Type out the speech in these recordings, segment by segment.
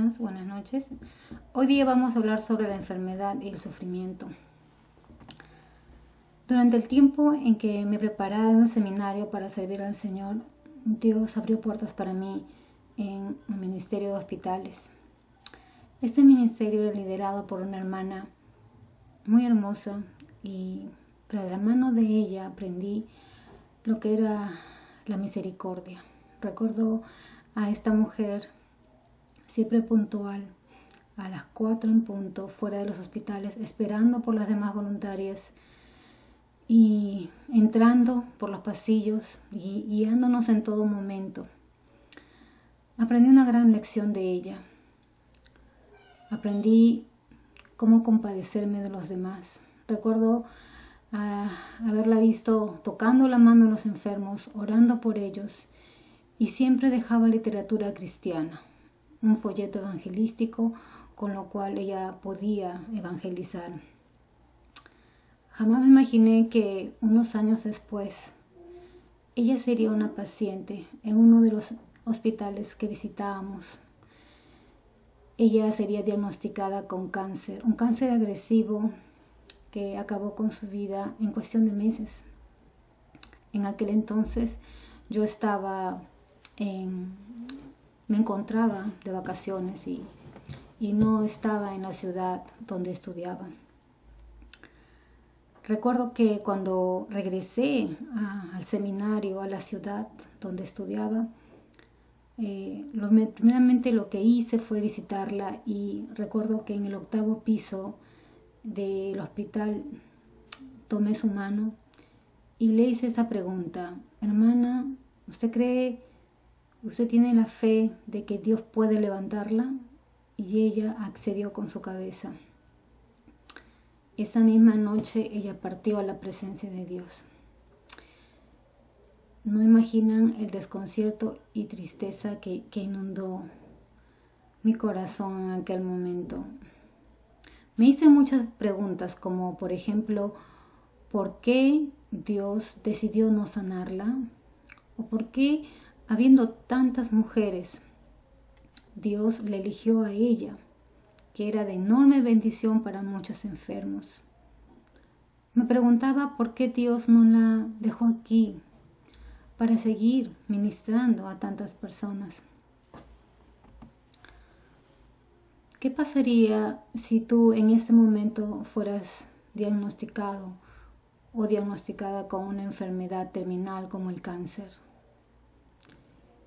hermanos, buenas noches. Hoy día vamos a hablar sobre la enfermedad y el sufrimiento. Durante el tiempo en que me preparaba en el seminario para servir al Señor, Dios abrió puertas para mí en el ministerio de hospitales. Este ministerio era liderado por una hermana muy hermosa y de la mano de ella aprendí lo que era la misericordia. Recuerdo a esta mujer siempre puntual, a las 4 en punto, fuera de los hospitales, esperando por las demás voluntarias y entrando por los pasillos y guiándonos en todo momento. Aprendí una gran lección de ella. Aprendí cómo compadecerme de los demás. Recuerdo haberla visto tocando la mano a los enfermos, orando por ellos, y siempre dejaba literatura cristiana, un folleto evangelístico con lo cual ella podía evangelizar. Jamás me imaginé que unos años después ella sería una paciente en uno de los hospitales que visitábamos. Ella sería diagnosticada con cáncer, un cáncer agresivo que acabó con su vida en cuestión de meses. En aquel entonces yo me encontraba de vacaciones y no estaba en la ciudad donde estudiaba. Recuerdo que cuando regresé al seminario, a la ciudad donde estudiaba, primeramente lo que hice fue visitarla, y recuerdo que en el 8º piso del hospital tomé su mano y le hice esa pregunta: hermana, ¿usted tiene la fe de que Dios puede levantarla? Y ella accedió con su cabeza. Esa misma noche ella partió a la presencia de Dios. No imaginan el desconcierto y tristeza que inundó mi corazón en aquel momento. Me hice muchas preguntas, como por ejemplo, ¿por qué Dios decidió no sanarla? ¿O por qué, habiendo tantas mujeres, Dios le eligió a ella, que era de enorme bendición para muchos enfermos? Me preguntaba por qué Dios no la dejó aquí para seguir ministrando a tantas personas. ¿Qué pasaría si tú en este momento fueras diagnosticado o diagnosticada con una enfermedad terminal como el cáncer?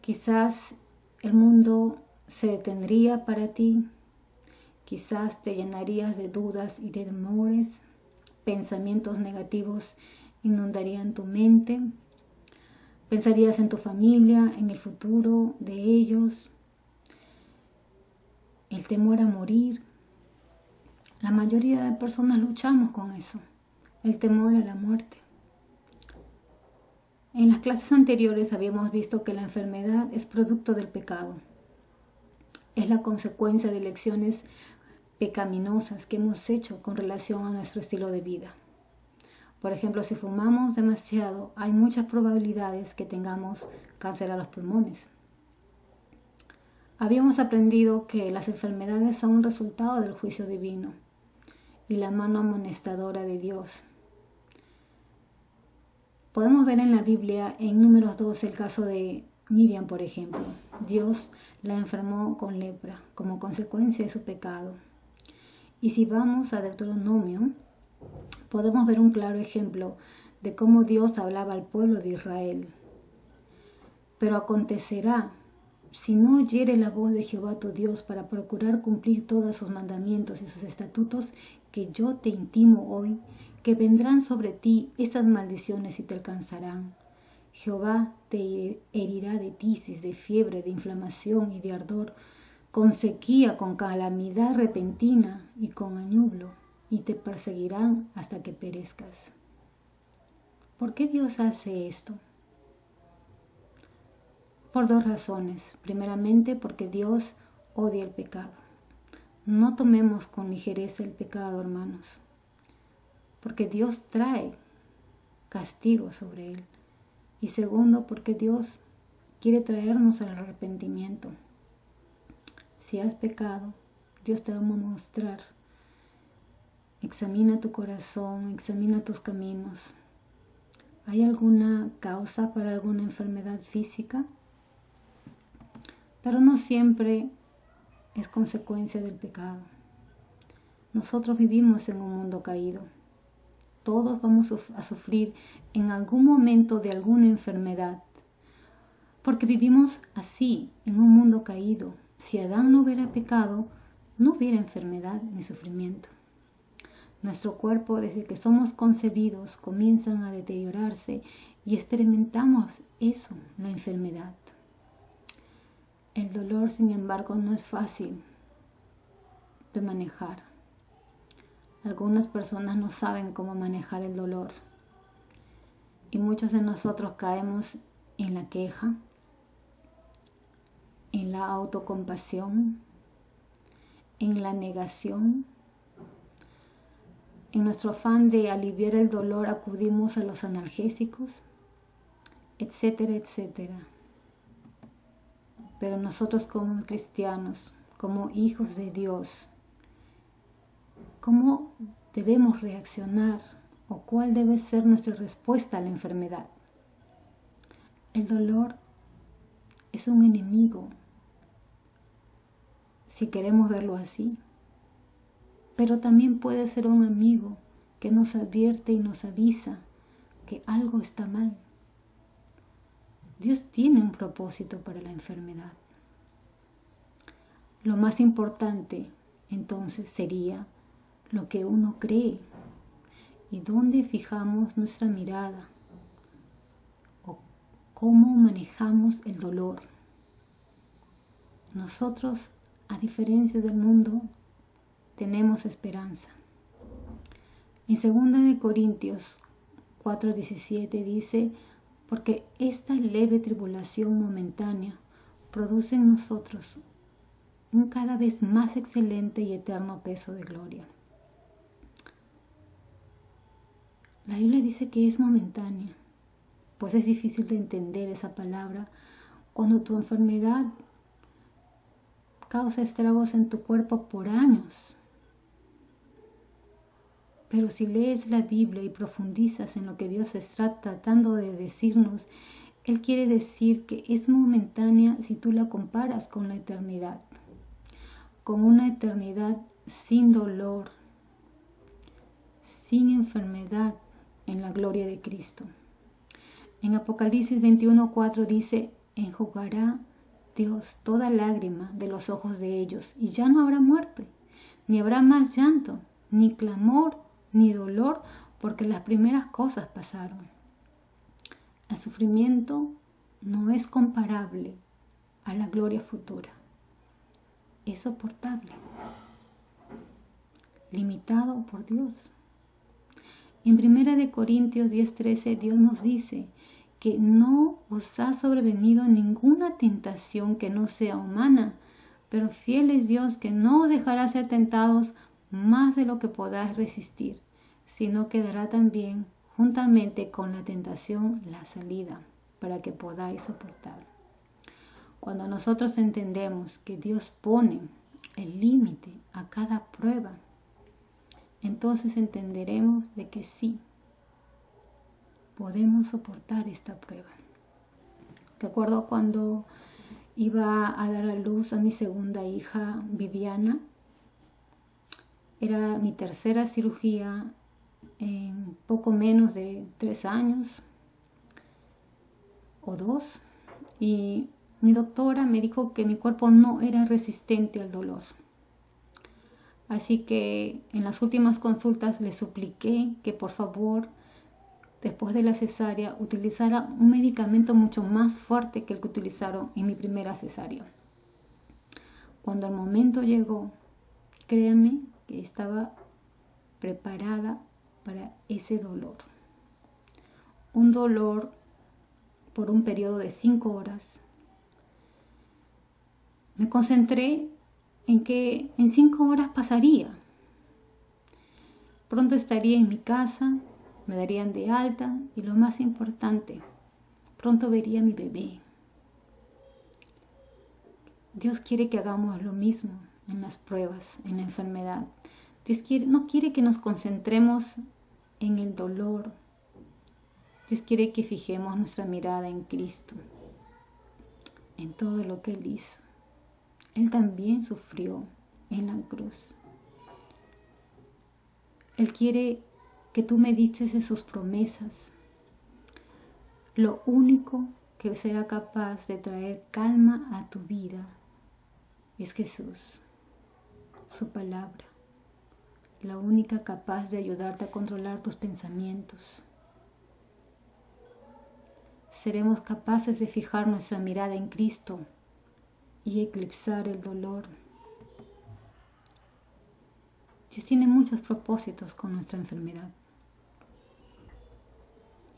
Quizás el mundo se detendría para ti, quizás te llenarías de dudas y de temores, pensamientos negativos inundarían tu mente, pensarías en tu familia, en el futuro de ellos, el temor a morir. La mayoría de personas luchamos con eso, el temor a la muerte. En las clases anteriores habíamos visto que la enfermedad es producto del pecado. Es la consecuencia de elecciones pecaminosas que hemos hecho con relación a nuestro estilo de vida. Por ejemplo, si fumamos demasiado, hay muchas probabilidades que tengamos cáncer a los pulmones. Habíamos aprendido que las enfermedades son un resultado del juicio divino y la mano amonestadora de Dios. Podemos ver en la Biblia, en Números 2, el caso de Miriam, por ejemplo. Dios la enfermó con lepra como consecuencia de su pecado. Y si vamos a Deuteronomio, podemos ver un claro ejemplo de cómo Dios hablaba al pueblo de Israel. Pero acontecerá, si no oyere la voz de Jehová tu Dios para procurar cumplir todos sus mandamientos y sus estatutos que yo te intimo hoy, que vendrán sobre ti estas maldiciones y te alcanzarán. Jehová te herirá de tisis, de fiebre, de inflamación y de ardor, con sequía, con calamidad repentina y con añublo, y te perseguirán hasta que perezcas. ¿Por qué Dios hace esto? Por 2 razones. Primeramente, porque Dios odia el pecado. No tomemos con ligereza el pecado, hermanos, porque Dios trae castigo sobre él. Y segundo, porque Dios quiere traernos al arrepentimiento. Si has pecado, Dios te va a mostrar. Examina tu corazón, examina tus caminos. ¿Hay alguna causa para alguna enfermedad física? Pero no siempre es consecuencia del pecado. Nosotros vivimos en un mundo caído. Todos vamos a sufrir en algún momento de alguna enfermedad, porque vivimos así, en un mundo caído. Si Adán no hubiera pecado, no hubiera enfermedad ni sufrimiento. Nuestro cuerpo, desde que somos concebidos, comienzan a deteriorarse y experimentamos eso, la enfermedad. El dolor, sin embargo, no es fácil de manejar. Algunas personas no saben cómo manejar el dolor y muchos de nosotros caemos en la queja, en la autocompasión, en la negación. En nuestro afán de aliviar el dolor acudimos a los analgésicos, etcétera, etcétera. Pero nosotros como cristianos, como hijos de Dios, ¿cómo debemos reaccionar o cuál debe ser nuestra respuesta a la enfermedad? El dolor es un enemigo, si queremos verlo así, pero también puede ser un amigo que nos advierte y nos avisa que algo está mal. Dios tiene un propósito para la enfermedad. Lo más importante entonces sería lo que uno cree y dónde fijamos nuestra mirada o cómo manejamos el dolor. Nosotros, a diferencia del mundo, tenemos esperanza. En 2 Corintios 4:17 dice: porque esta leve tribulación momentánea produce en nosotros un cada vez más excelente y eterno peso de gloria. La Biblia dice que es momentánea, pues es difícil de entender esa palabra cuando tu enfermedad causa estragos en tu cuerpo por años. Pero si lees la Biblia y profundizas en lo que Dios está tratando de decirnos, Él quiere decir que es momentánea si tú la comparas con la eternidad, con una eternidad sin dolor, sin enfermedad en la gloria de Cristo. En Apocalipsis 21:4 dice: enjugará Dios toda lágrima de los ojos de ellos, y ya no habrá muerte, ni habrá más llanto, ni clamor, ni dolor, porque las primeras cosas pasaron. El sufrimiento no es comparable a la gloria futura. Es soportable, limitado por Dios. En 1 Corintios 10:13 Dios nos dice que no os ha sobrevenido ninguna tentación que no sea humana, pero fiel es Dios que no os dejará ser tentados más de lo que podáis resistir, sino que dará también juntamente con la tentación la salida para que podáis soportar. Cuando nosotros entendemos que Dios pone el límite a cada prueba, entonces entenderemos de que sí, podemos soportar esta prueba. Recuerdo cuando iba a dar a luz a mi segunda hija, Viviana. Era mi tercera cirugía en poco menos de 3 años o 2, y mi doctora me dijo que mi cuerpo no era resistente al dolor. Así que en las últimas consultas le supliqué que por favor, después de la cesárea, utilizara un medicamento mucho más fuerte que el que utilizaron en mi primera cesárea. Cuando el momento llegó, créanme que estaba preparada para ese dolor. Un dolor por un periodo de 5 horas. Me concentré en que en 5 horas pasaría. Pronto estaría en mi casa, me darían de alta y lo más importante, pronto vería a mi bebé. Dios quiere que hagamos lo mismo en las pruebas, en la enfermedad. Dios no quiere que nos concentremos en el dolor. Dios quiere que fijemos nuestra mirada en Cristo, en todo lo que Él hizo. Él también sufrió en la cruz. Él quiere que tú medites en sus promesas. Lo único que será capaz de traer calma a tu vida es Jesús, su palabra, la única capaz de ayudarte a controlar tus pensamientos. Seremos capaces de fijar nuestra mirada en Cristo y eclipsar el dolor. Dios tiene muchos propósitos con nuestra enfermedad.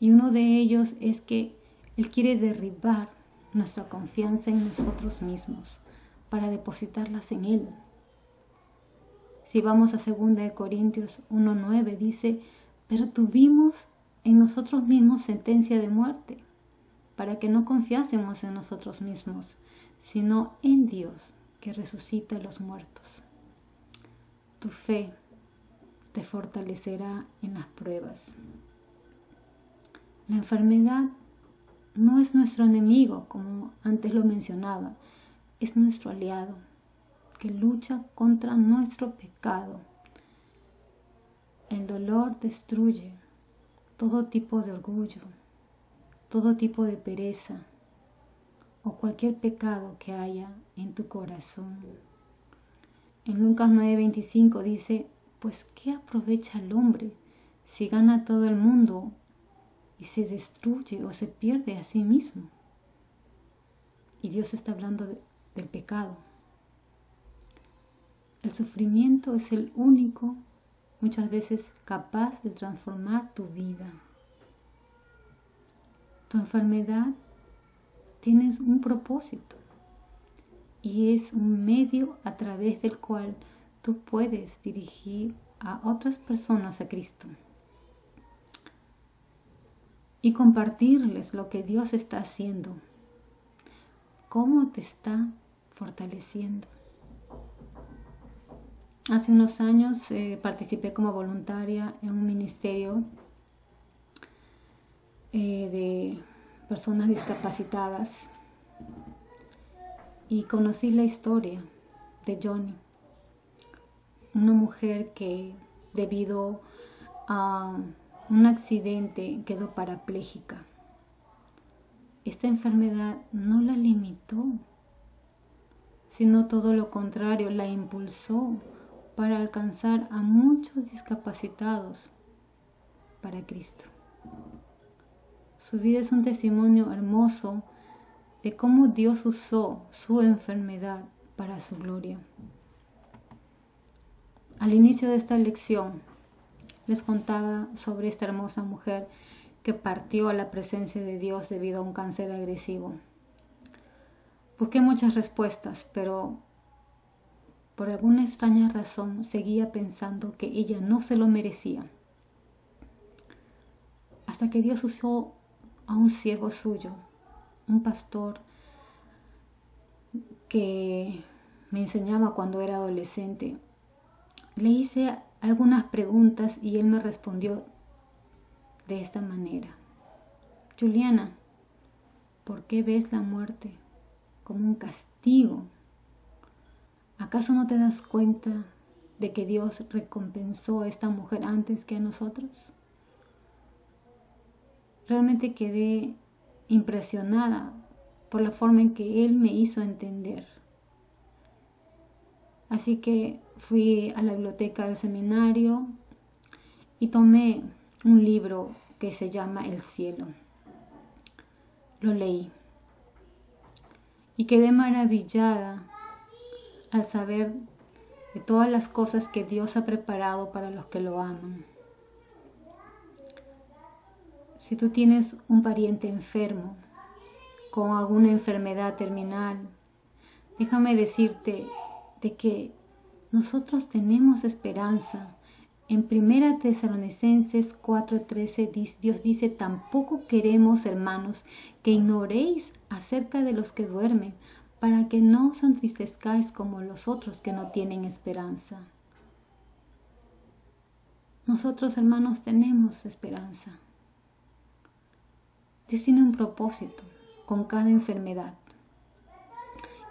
Y uno de ellos es que Él quiere derribar nuestra confianza en nosotros mismos para depositarlas en Él. Si vamos a 2 Corintios 1:9 dice, pero tuvimos en nosotros mismos sentencia de muerte, para que no confiásemos en nosotros mismos, sino en Dios que resucita a los muertos. Tu fe te fortalecerá en las pruebas. La enfermedad no es nuestro enemigo, como antes lo mencionaba, es nuestro aliado, que lucha contra nuestro pecado. El dolor destruye todo tipo de orgullo, todo tipo de pereza o cualquier pecado que haya en tu corazón. En Lucas 9:25 dice, pues ¿qué aprovecha el hombre si gana todo el mundo y se destruye o se pierde a sí mismo? Y Dios está hablando del pecado. El sufrimiento es el único, muchas veces, capaz de transformar tu vida. Tu enfermedad tienes un propósito y es un medio a través del cual tú puedes dirigir a otras personas a Cristo y compartirles lo que Dios está haciendo, cómo te está fortaleciendo. Hace unos años participé como voluntaria en un ministerio de personas discapacitadas y conocí la historia de Johnny, una mujer que debido a un accidente quedó parapléjica. Esta enfermedad no la limitó, sino todo lo contrario, la impulsó para alcanzar a muchos discapacitados para Cristo. Su vida es un testimonio hermoso de cómo Dios usó su enfermedad para su gloria. Al inicio de esta lección les contaba sobre esta hermosa mujer que partió a la presencia de Dios debido a un cáncer agresivo. Busqué muchas respuestas, pero por alguna extraña razón seguía pensando que ella no se lo merecía. Hasta que Dios usó a un siervo suyo, un pastor que me enseñaba cuando era adolescente. Le hice algunas preguntas y él me respondió de esta manera. Juliana, ¿por qué ves la muerte como un castigo? ¿Acaso no te das cuenta de que Dios recompensó a esta mujer antes que a nosotros? Realmente quedé impresionada por la forma en que él me hizo entender. Así que fui a la biblioteca del seminario y tomé un libro que se llama El cielo. Lo leí y quedé maravillada al saber de todas las cosas que Dios ha preparado para los que lo aman. Si tú tienes un pariente enfermo con alguna enfermedad terminal, déjame decirte de que nosotros tenemos esperanza. En 1 Tesalonicenses 4:13 Dios dice, tampoco queremos, hermanos, que ignoréis acerca de los que duermen, para que no os entristezcáis como los otros que no tienen esperanza. Nosotros, hermanos, tenemos esperanza. Dios tiene un propósito con cada enfermedad.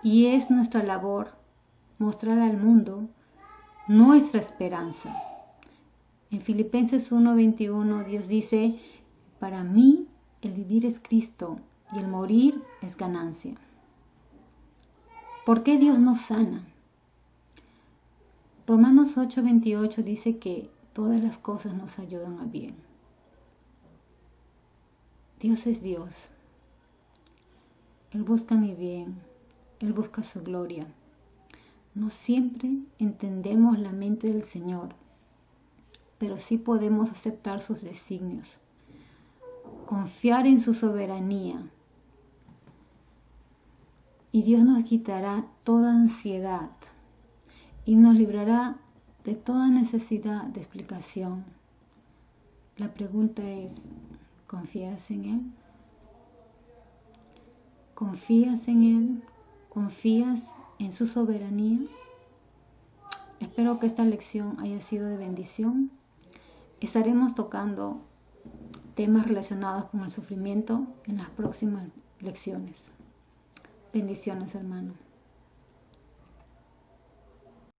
Y es nuestra labor mostrar al mundo nuestra esperanza. En Filipenses 1:21 Dios dice, para mí el vivir es Cristo y el morir es ganancia. ¿Por qué Dios nos sana? Romanos 8:28 dice que todas las cosas nos ayudan a bien. Dios es Dios. Él busca mi bien. Él busca su gloria. No siempre entendemos la mente del Señor, pero sí podemos aceptar sus designios, confiar en su soberanía. Y Dios nos quitará toda ansiedad y nos librará de toda necesidad de explicación. La pregunta es, ¿confías en Él? ¿Confías en Él? ¿Confías en su soberanía? Espero que esta lección haya sido de bendición. Estaremos tocando temas relacionados con el sufrimiento en las próximas lecciones. Bendiciones, hermano.